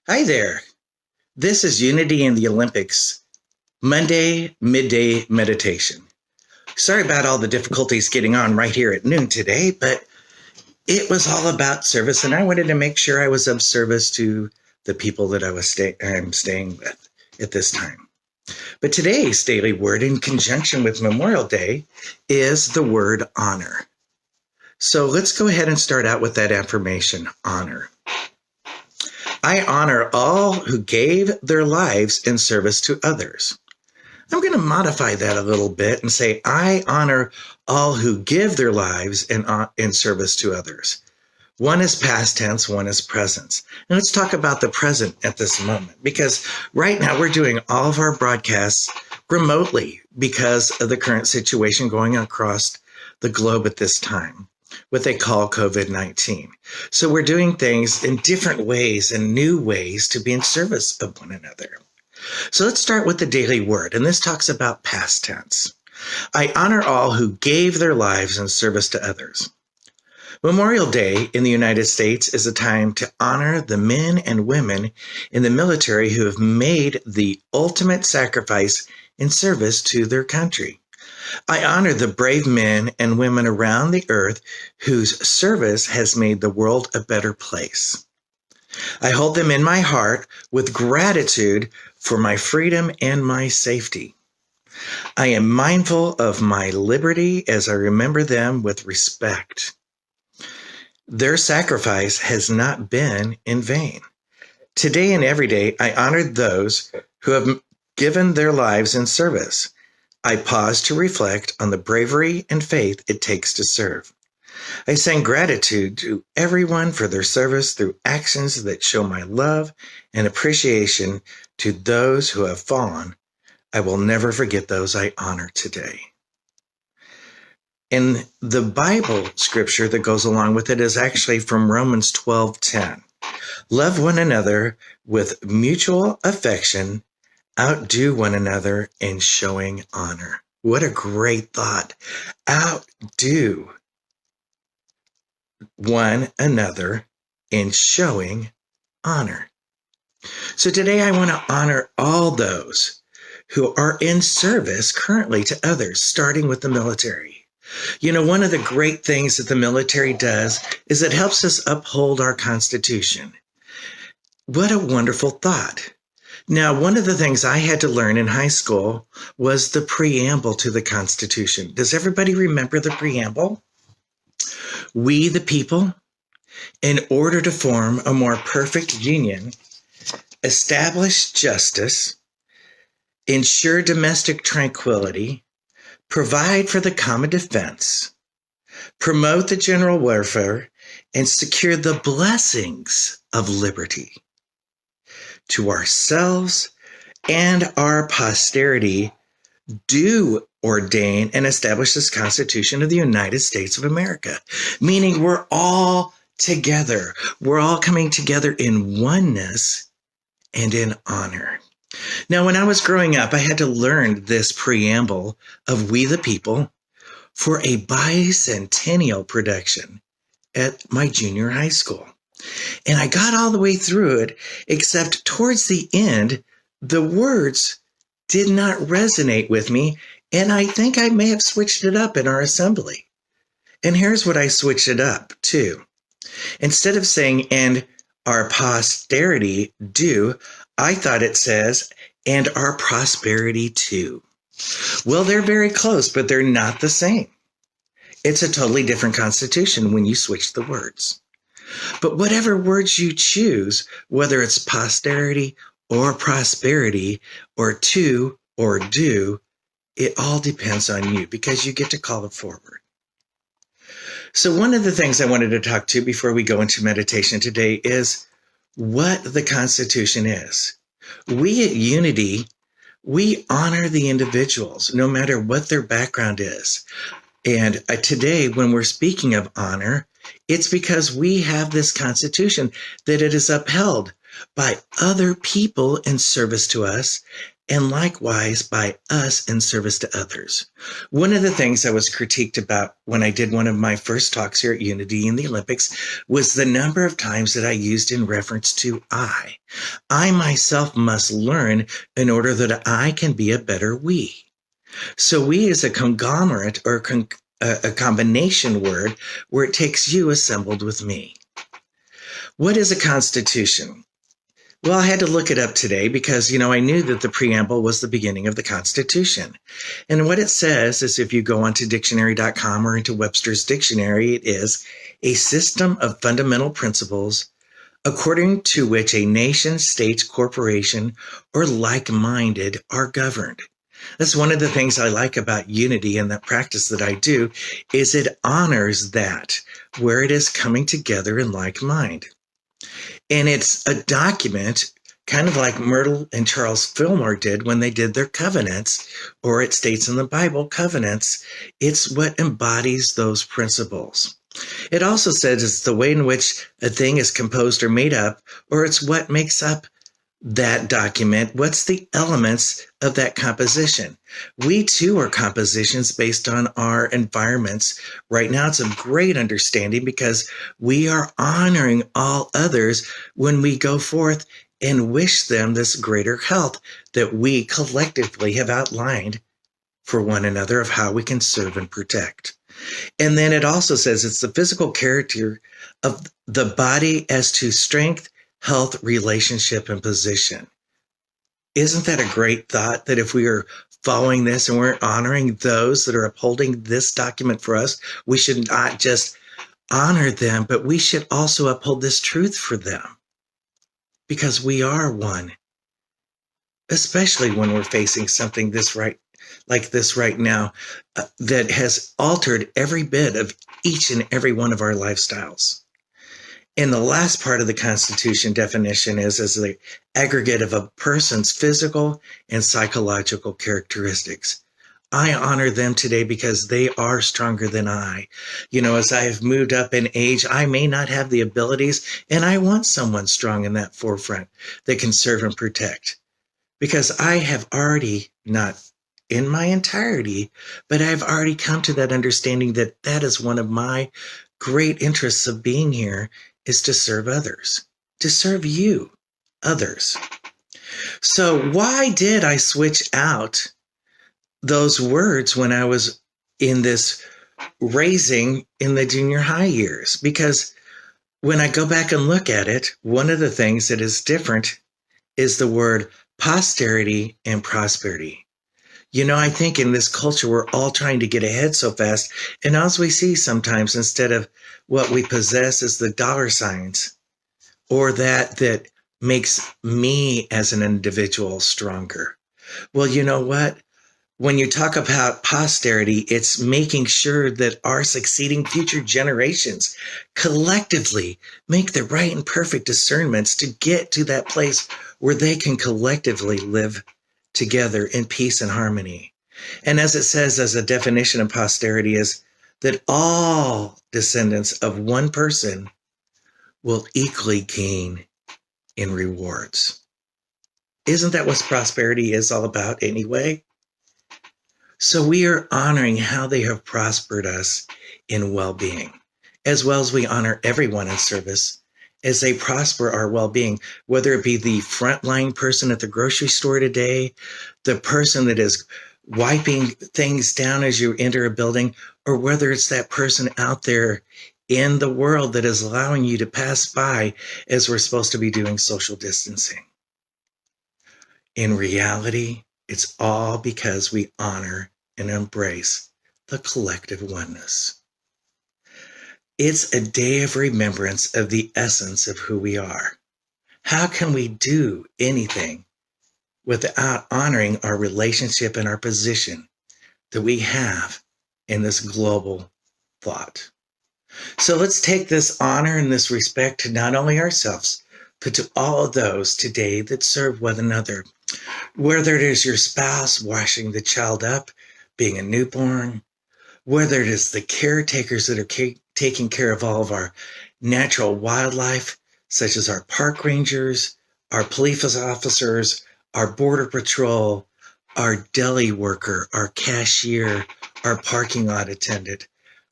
Hi there. This is Unity in the Olympics, Monday midday meditation. Sorry about all the difficulties getting on right here at noon today, but it was all about service, and I wanted to make sure I was of service to the people that I'm staying with at this time. But today's daily word, in conjunction with Memorial Day, is the word honor. So let's go ahead and start out with that affirmation, honor. I honor all who gave their lives in service to others. I'm going to modify that a little bit and say, I honor all who give their lives in service to others. One is past tense, one is present. And let's talk about the present at this moment, because right now we're doing all of our broadcasts remotely because of the current situation going across the globe at this time, what they call COVID-19. So we're doing things in different ways and new ways to be in service of one another. So let's start with the daily word, and this talks about past tense. I honor all who gave their lives in service to others. Memorial Day in the United States is a time to honor the men and women in the military who have made the ultimate sacrifice in service to their country. I honor the brave men and women around the earth whose service has made the world a better place. I hold them in my heart with gratitude for my freedom and my safety. I am mindful of my liberty as I remember them with respect. Their sacrifice has not been in vain. Today and every day, I honor those who have given their lives in service. I pause to reflect on the bravery and faith it takes to serve. I send gratitude to everyone for their service through actions that show my love and appreciation to those who have fallen. I will never forget those I honor today. And the Bible scripture that goes along with it is actually from Romans 12:10. Love one another with mutual affection, outdo one another in showing honor. What a great thought. Outdo one another in showing honor. So today I want to honor all those who are in service currently to others, starting with the military. You know, one of the great things that the military does is it helps us uphold our Constitution. What a wonderful thought. Now, one of the things I had to learn in high school was the preamble to the Constitution. Does everybody remember the preamble? We, the people, in order to form a more perfect union, establish justice, ensure domestic tranquility, provide for the common defense, promote the general welfare, and secure the blessings of liberty. To ourselves and our posterity do ordain and establish this Constitution of the United States of America, meaning we're all together. We're all coming together in oneness and in honor. Now, when I was growing up, I had to learn this preamble of We the People for a bicentennial production at my junior high school. And I got all the way through it, except towards the end, the words did not resonate with me, and I think I may have switched it up in our assembly. And here's what I switched it up to. Instead of saying, and our posterity do, I thought it says, and our prosperity too. Well, they're very close, but they're not the same. It's a totally different constitution when you switch the words. But whatever words you choose, whether it's posterity or prosperity or to or do, it all depends on you because you get to call it forward. So one of the things I wanted to talk to before we go into meditation today is what the Constitution is. We at Unity, we honor the individuals, no matter what their background is. And today, when we're speaking of honor, it's because we have this Constitution that it is upheld by other people in service to us and likewise by us in service to others. One of the things I was critiqued about when I did one of my first talks here at Unity in the Olympics was the number of times that I used in reference to I. I myself must learn in order that I can be a better we. So we is a conglomerate or a combination word where it takes you assembled with me. What is a constitution? Well, I had to look it up today because, I knew that the preamble was the beginning of the Constitution. And what it says is if you go onto dictionary.com or into Webster's Dictionary, it is a system of fundamental principles according to which a nation, state, corporation, or like-minded are governed. That's one of the things I like about Unity and that practice that I do is it honors that where it is coming together in like mind. And it's a document kind of like Myrtle and Charles Fillmore did when they did their covenants, or it states in the Bible, covenants. It's what embodies those principles. It also says it's the way in which a thing is composed or made up, or it's what makes up that document. What's the elements of that composition? We too are compositions based on our environments. Right now, it's a great understanding because we are honoring all others when we go forth and wish them this greater health that we collectively have outlined for one another of how we can serve and protect. And then it also says it's the physical character of the body as to strength, health, relationship, and position. Isn't that a great thought that if we are following this and we're honoring those that are upholding this document for us, we should not just honor them, but we should also uphold this truth for them because we are one, especially when we're facing something like this right now that has altered every bit of each and every one of our lifestyles. And the last part of the Constitution definition is as the aggregate of a person's physical and psychological characteristics. I honor them today because they are stronger than I. As I have moved up in age, I may not have the abilities, and I want someone strong in that forefront that can serve and protect. Because I have already, not in my entirety, but I've already come to that understanding that that is one of my great interests of being here is to serve others, to serve you, others. So why did I switch out those words when I was in this raising in the junior high years? Because when I go back and look at it, one of the things that is different is the word posterity and prosperity. I think in this culture, we're all trying to get ahead so fast. And as we see sometimes, instead of what we possess is the dollar signs or that makes me as an individual stronger. Well, you know what? When you talk about posterity, it's making sure that our succeeding future generations collectively make the right and perfect discernments to get to that place where they can collectively live together in peace and harmony. And as it says, as a definition of posterity is that all descendants of one person will equally gain in rewards. Isn't that what prosperity is all about anyway? So we are honoring how they have prospered us in well-being, as well as we honor everyone in service as they prosper our well-being, whether it be the frontline person at the grocery store today, the person that is wiping things down as you enter a building, or whether it's that person out there in the world that is allowing you to pass by as we're supposed to be doing social distancing. In reality, it's all because we honor and embrace the collective oneness. It's a day of remembrance of the essence of who we are. How can we do anything without honoring our relationship and our position that we have in this global thought? So let's take this honor and this respect to not only ourselves, but to all of those today that serve one another. Whether it is your spouse washing the child up, being a newborn, whether it is the caretakers that are taking care of all of our natural wildlife, such as our park rangers, our police officers, our border patrol, our deli worker, our cashier, our parking lot attendant.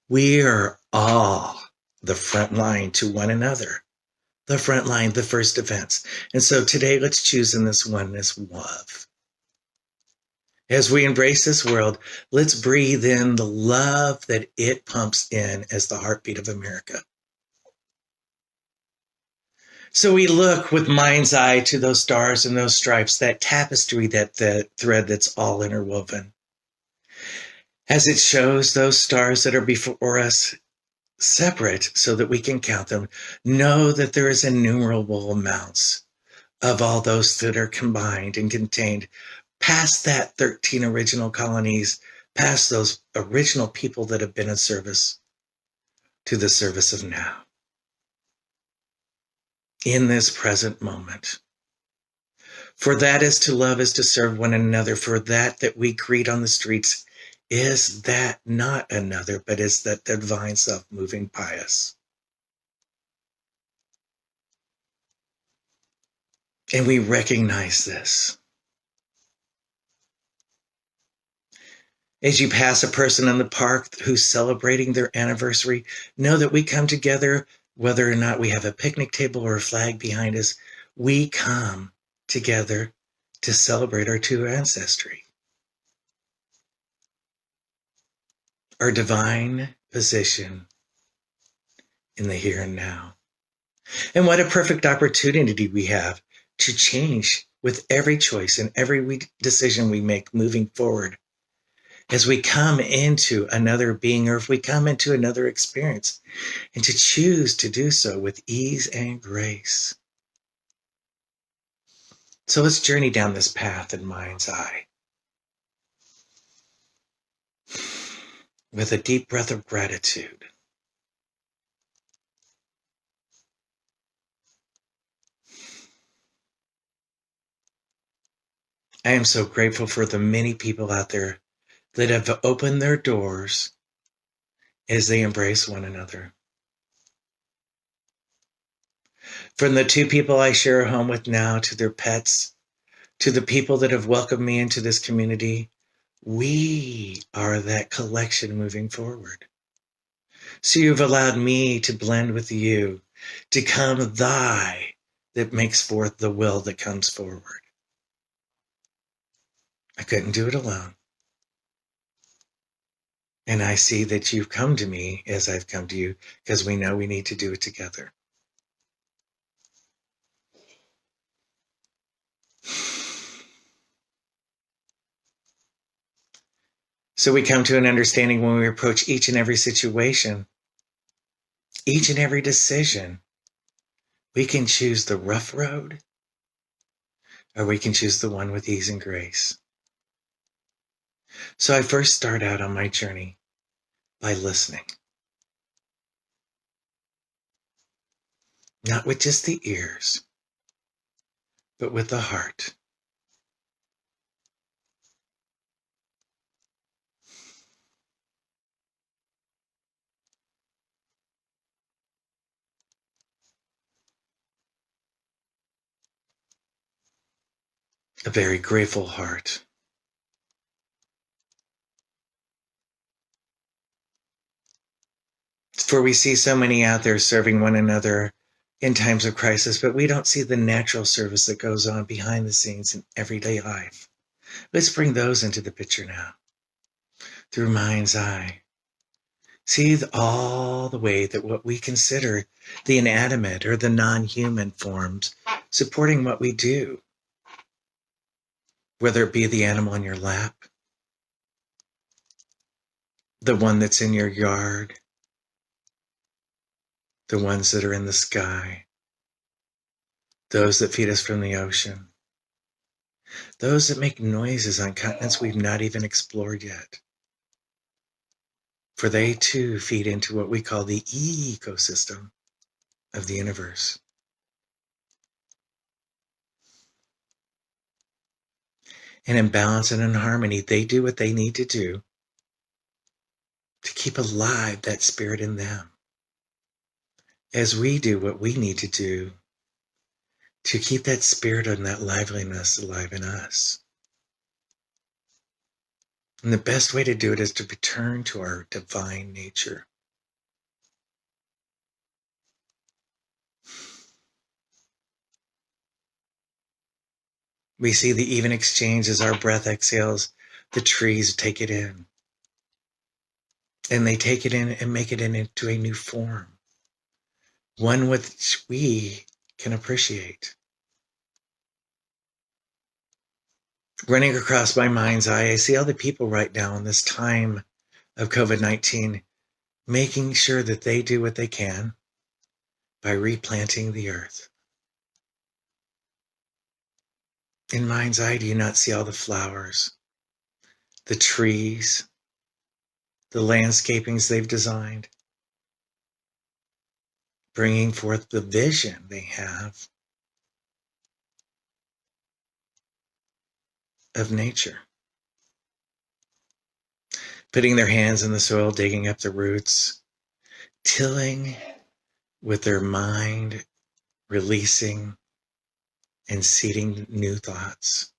We are all the front line to one another, the front line, the first defense. And so today, let's choose in this oneness love. As we embrace this world, let's breathe in the love that it pumps in as the heartbeat of America. So we look with mind's eye to those stars and those stripes, that tapestry, that the thread that's all interwoven. As it shows those stars that are before us separate so that we can count them, know that there is innumerable amounts of all those that are combined and contained past that 13 original colonies, past those original people that have been in service to the service of now. In this present moment. For that is to love, is to serve one another. For that we greet on the streets, is that not another, but is that the divine self moving by us. And we recognize this. As you pass a person in the park who's celebrating their anniversary, know that we come together, whether or not we have a picnic table or a flag behind us, we come together to celebrate our true ancestry. Our divine position in the here and now. And what a perfect opportunity we have to change with every choice and every decision we make moving forward. As we come into another being, or if we come into another experience, and to choose to do so with ease and grace. So let's journey down this path in mind's eye. With a deep breath of gratitude. I am so grateful for the many people out there that have opened their doors as they embrace one another. From the 2 people I share a home with now, to their pets, to the people that have welcomed me into this community, we are that collection moving forward. So you've allowed me to blend with you, to come thy that makes forth the will that comes forward. I couldn't do it alone. And I see that you've come to me as I've come to you, because we know we need to do it together. So we come to an understanding when we approach each and every situation, each and every decision, we can choose the rough road, or we can choose the one with ease and grace. So I first start out on my journey by listening. Not with just the ears, but with the heart. A very grateful heart. For we see so many out there serving one another in times of crisis, but we don't see the natural service that goes on behind the scenes in everyday life. Let's bring those into the picture now. Through mind's eye. See all the way that what we consider the inanimate or the non-human forms supporting what we do. Whether it be the animal in your lap, the one that's in your yard, the ones that are in the sky, those that feed us from the ocean, those that make noises on continents we've not even explored yet. For they too feed into what we call the ecosystem of the universe. And in balance and in harmony, they do what they need to do to keep alive that spirit in them. As we do what we need to do to keep that spirit and that liveliness alive in us. And the best way to do it is to return to our divine nature. We see the even exchange as our breath exhales, the trees take it in. And they take it in and make it into a new form, one which we can appreciate. Running across my mind's eye, I see all the people right now in this time of COVID-19 making sure that they do what they can by replanting the earth. In mind's eye, do you not see all the flowers, the trees, the landscapings they've designed, bringing forth the vision they have of nature? Putting their hands in the soil, digging up the roots, tilling with their mind, releasing and seeding new thoughts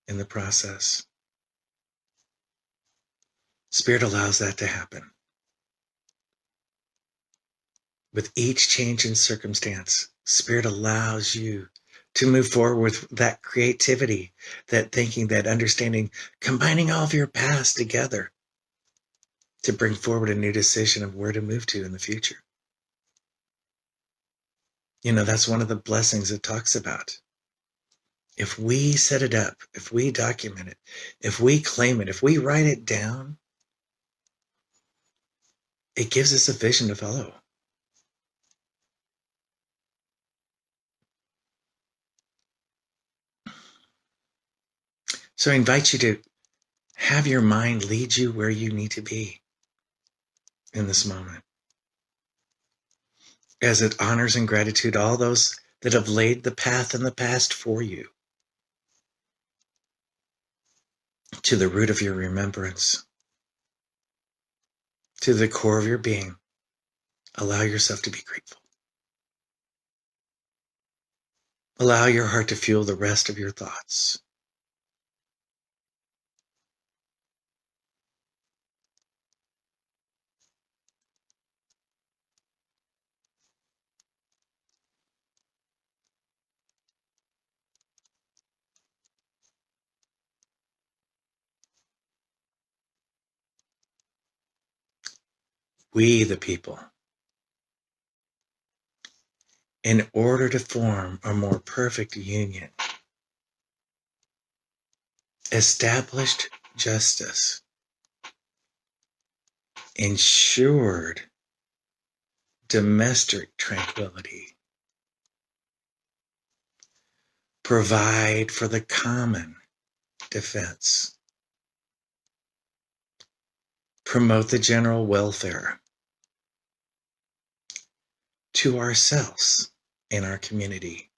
in the process. Spirit allows that to happen. With each change in circumstance, Spirit allows you to move forward with that creativity, that thinking, that understanding, combining all of your past together to bring forward a new decision of where to move to in the future. You know, that's one of the blessings it talks about. If we set it up, if we document it, if we claim it, if we write it down, it gives us a vision to follow. So I invite you to have your mind lead you where you need to be in this moment, as it honors and gratitude all those that have laid the path in the past for you, to the root of your remembrance, to the core of your being. Allow yourself to be grateful. Allow your heart to fuel the rest of your thoughts. We, the people, in order to form a more perfect union, established justice, ensured domestic tranquility, provide for the common defense, promote the general welfare to ourselves and our community,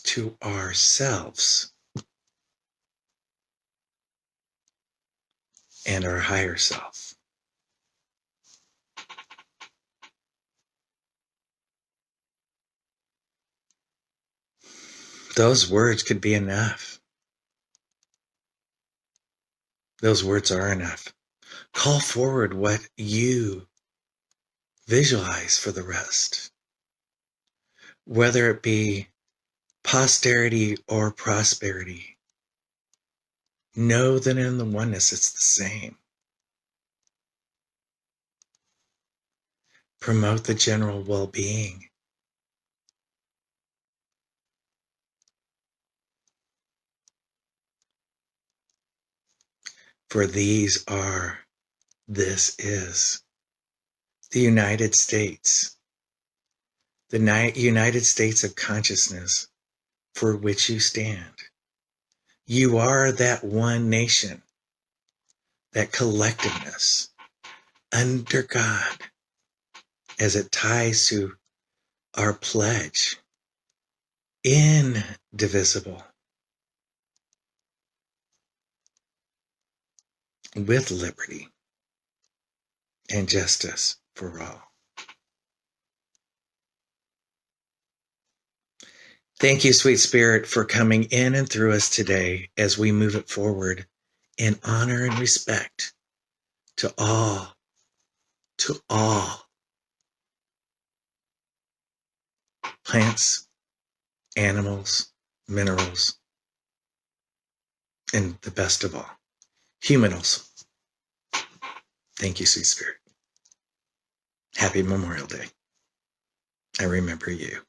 to ourselves and our higher self. Those words could be enough. Those words are enough. Call forward what you visualize for the rest, whether it be posterity or prosperity. Know that in the oneness it's the same. Promote the general well-being. For this is the United States, the United States of consciousness for which you stand. You are that one nation, that collectiveness under God, as it ties to our pledge, indivisible, with liberty and justice for all. Thank you, sweet spirit, for coming in and through us today as we move it forward in honor and respect to all plants, animals, minerals, and the best of all, humanals. Thank you, sweet spirit. Happy Memorial Day. I remember you.